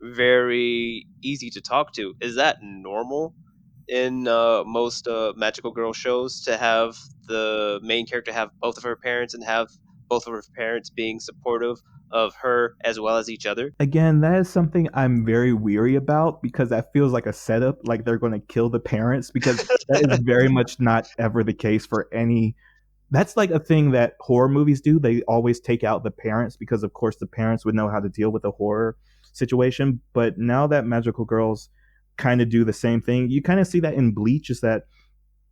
very easy to talk to. Is that normal in most magical girl shows to have the main character have both of her parents and have both of her parents being supportive of her as well as each other? Again, that is something I'm very weary about, because that feels like a setup, like they're going to kill the parents, because that is very much not ever the case for any. That's like a thing that horror movies do. They always take out the parents because, of course, the parents would know how to deal with a horror situation. But now that magical girls kind of do the same thing, you kind of see that in Bleach, is that,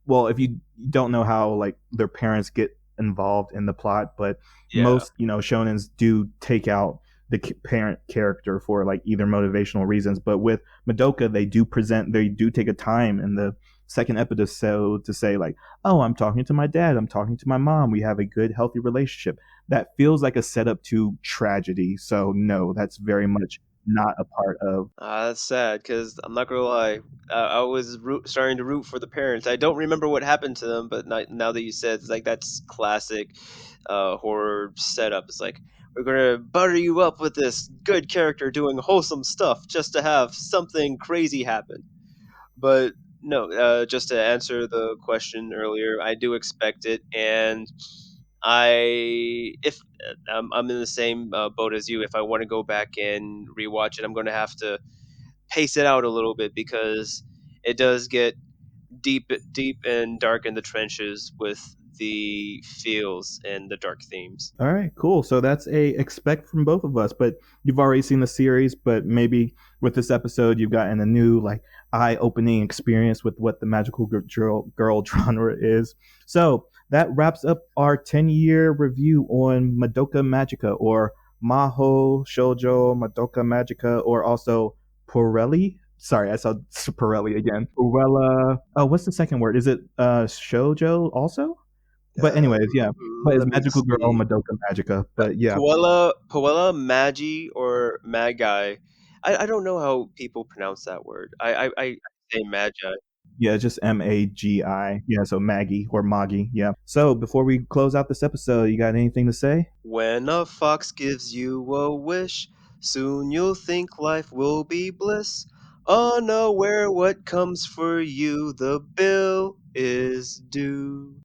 well, if you don't know how like their parents get involved in the plot, but Yeah. most shonens do take out the parent character for like either motivational reasons. But with Madoka, they do take a time in the second episode to say like, oh, I'm talking to my dad, I'm talking to my mom, we have a good healthy relationship. That feels like a setup to tragedy. So no, that's very much not a part of. That's sad because I'm not gonna lie. I was starting to root for the parents. I don't remember what happened to them, but now that you said, it's like that's classic horror setup. It's like we're gonna butter you up with this good character doing wholesome stuff just to have something crazy happen. But no, just to answer the question earlier, I do expect it, and if I'm in the same boat as you, if I want to go back and rewatch it, I'm going to have to pace it out a little bit because it does get deep and dark in the trenches with the feels and the dark themes. All right, cool. So that's a expect from both of us. But you've already seen the series, but maybe with this episode, you've gotten a new like eye-opening experience with what the magical girl genre is. So that wraps up our 10-year review on Madoka Magica, or Maho Shoujo Madoka Magica, or also Porelli. Sorry, I saw Pirelli again. Puella. Oh, what's the second word? Is it shoujo also? But anyways, yeah. But it's Let me Magical Girl see. Madoka Magica. But yeah, Puella, Magi, or Magi. I don't know how people pronounce that word. I say Magi. yeah, just Magi. Yeah, so Maggie or Magi. Yeah. So before we close out this episode, you got anything to say? When a fox gives you a wish, soon you'll think life will be bliss. Unaware what comes for you, the bill is due.